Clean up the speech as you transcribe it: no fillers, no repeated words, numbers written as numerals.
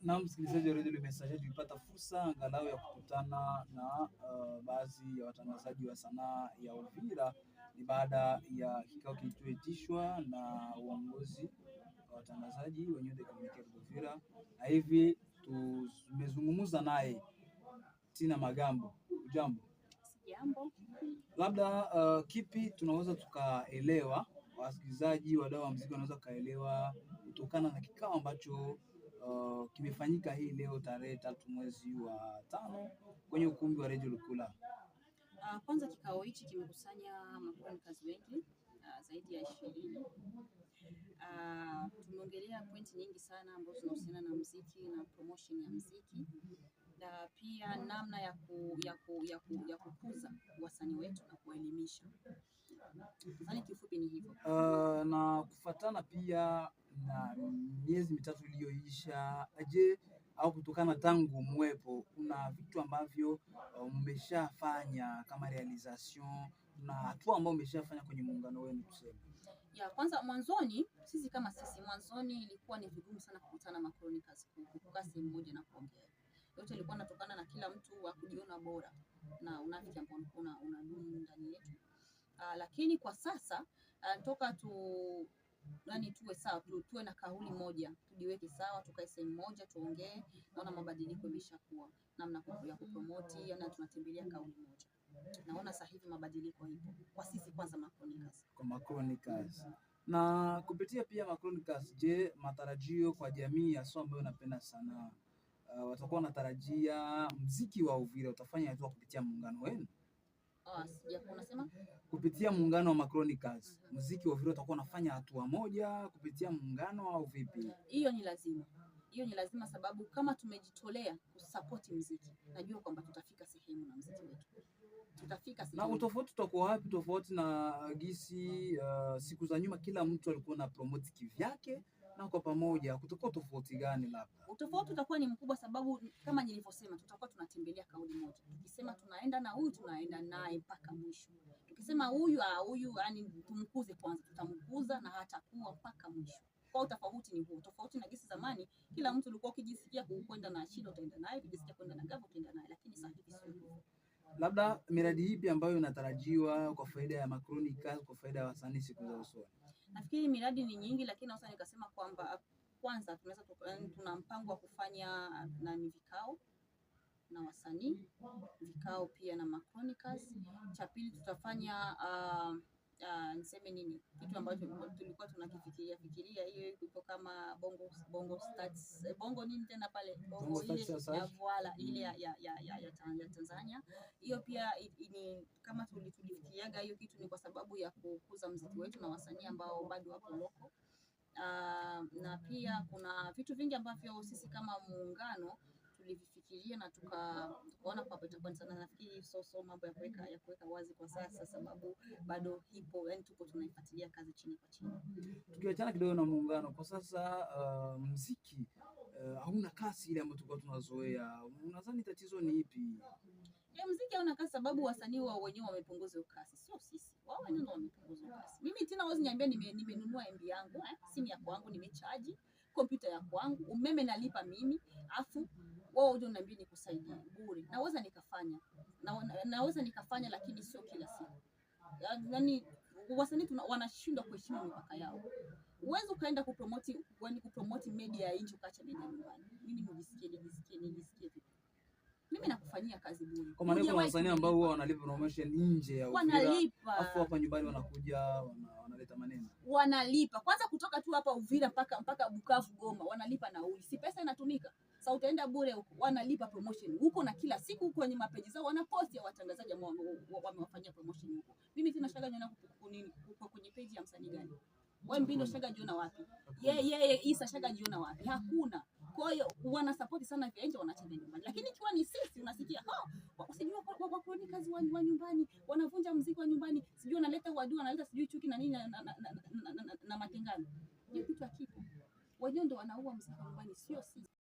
Na msikilizaji wa Radio Le Messager, tulipata fursa angalau ya kukutana na baadhi ya watangazaji wa sanaa ya Uvira. Ni baada ya kikao kilichoitishwa na uongozi wa watangazaji wa Union de Communication Uvira, na hivi tumezungumza naye Tina Magambo. Jambo. Jambo. Labda kipi tunaweza tukaelewa, wasikilizaji wadau wa muziki wanaweza kaelewa kutokana na kikao ambacho kimefanyika hii leo tarehe 3 mwezi wa 5 kwenye ukumbi wa Radio Lukula? Kwanza kikao hichi kimekusanya mafanyakazi wengi zaidi ya 20. Tumeongelea pointi nyingi sana ambazo zinahusiana na muziki na promotion ya muziki, na pia namna ya kukuza wasanii wetu na kuelimisha. Nadhani kifupi ni hivyo. Na kufuatana pia na miezi mitatu iliyoisha, je, au kutokana tangu mwepo, kuna vitu ambavyo mmeshafanya kama realization na hatua ambayo mmeshafanya kwenye muungano wenu tuseme? Ya kwanza, mwanzoni ilikuwa ni vigumu sana kukutana na Chronicles kukaa sehemu moja na kuongea. Yote ilikuwa inatokana na kila mtu wa kujiona bora na unafiki ambao unadumu ndani yetu. Lakini kwa sasa toka tuwe sawa, tuwe na kauli moja, tujiweke sawa, tukae sehemu moja tuongee, naona mabadiliko yameshakuwa. Namna ya kupromote, yana tunatembelea kauli moja. Naona sasa hivi mabadiliko ipo. Kwa sisi kwanza Chronicles. Na kupitia pia Chronicles, je, matarajio kwa jamii ya sio ambayo napenda sana, watakuwa wanatarajia muziki wa Uvira utafanya hatua kupitia muungano wenu? Unasema kupitia muungano wa Chronicles, muziki wa Uvira utakuwa unafanya hatua moja kupitia muungano au vipi? Hiyo ni lazima, sababu kama tumejitolea kusupport muziki, najua kwamba tutafika sehemu na muziki wetu. Tutafika sehemu. Na utofauti utakuwa wapi tofauti na gisi siku za nyuma kila mtu alikuwa na promote kivyake, na kwa pamoja kutakuwa tofauti gani? Labda utofauti utakuwa ni mkubwa, sababu kama nilivyosema, tutakuwa tunatembelea kauli moja. Tukisema tunaenda na huyu, tunaenda naye mpaka mwisho. Tukisema huyu yani tumkuze kwanza, tutamkuza na hatakuwa mpaka mwisho. Kwa utofauti ni huo. Tofauti na gisi zamani kila mtu alikuwa ukijisikia kwenda na shida utaenda naye, ukijisikia kwenda na gavu utaenda naye, lakini sasa hivi sio hivyo. Labda miradi ipi ambayo inatarajiwa kwa faida ya Chronicles, kwa faida ya wasanii siku za usoni? Nafikiri miradi ni nyingi, lakini sasa nikasema kwamba kwanza tuna mpango wa kufanya vikao na wasanii, vikao pia na Chronicles. Cha pili tutafanya niseme nini, kitu ambacho tulikuwa tunakifikiria hiyo iko kama bongo stats, bongo nini tena pale, bongo ile ya voila ile ya Tanzania. Hiyo pia ni kama tulifikiriaga hiyo kitu, ni kwa sababu ya kukuza muziki wetu na wasanii ambao bado wapo loko. Na pia kuna vitu vingi ambavyo sisi kama muungano tulivifikiria na tukaona kwamba itakuwa sana. Nafikiri mambo ya kuweka wazi kwa sasa, sababu bado hipo, yani tupo tunaifuatilia kazi chini kwa chini. Tukiachana kidogo na muungano kwa sasa, muziki hauna kasi ile ambayo tulikuwa tunazoea. Unadhani tatizo ni ipi? Muziki hauna kasi sababu wasanii wao wenyewe wamepunguza kasi, sio sisi. Wao wenyewe ndio wamepunguza kasi. Mimi tena wazi niambia, nimenunua MB yangu, simu ya kwangu nimechaji, kompyuta ya kwangu, umeme nalipa mimi, afu wao ndio niambia nikusaidie bure. Naweza nikafanya lakini sio kila siku. Yaani wasanii wanashindwa kuheshimu mipaka yao. Uwezo ukaenda kupromote media ya nje ukaacha media nyumbani. Mimi nijisikie vipi? Mimi nakufanyia kazi bure. Kwa maana kuna wasanii ambao huwa wanalipa promotion nje ya Uvira, afu hapa nyumbani wanakuja wanaleta maneno. Wanalipa. Kwanza kutoka tu hapa Uvira mpaka Bukavu, Goma, wanalipa nauli. Si pesa inatumika. Sasa utaenda bure huko, wanalipa promotion huko, na kila siku kwenye mapeji zao wanapost ya watangazaji ambao wamewafanyia promotion huko. Mimi tena shaka jiona kwenye page ya msanii gani? Wewe Mbindo shaka jiona wapi? Yeye Isa shaka jiona wapi? Hakuna. Kwa hiyo wana support sana vya nje, wanacheza nyumbani. Lakini ikiwa ni sisi unasikia usijua kwa Chronicles wa nyumbani, wanavunja muziki wa nyumbani, sijui wanaleta uadui, wanaleta sijui chuki na nini na matengano. Hiyo kitu hakipo. Wao ndio wanaua muziki wa nyumbani, sio sisi.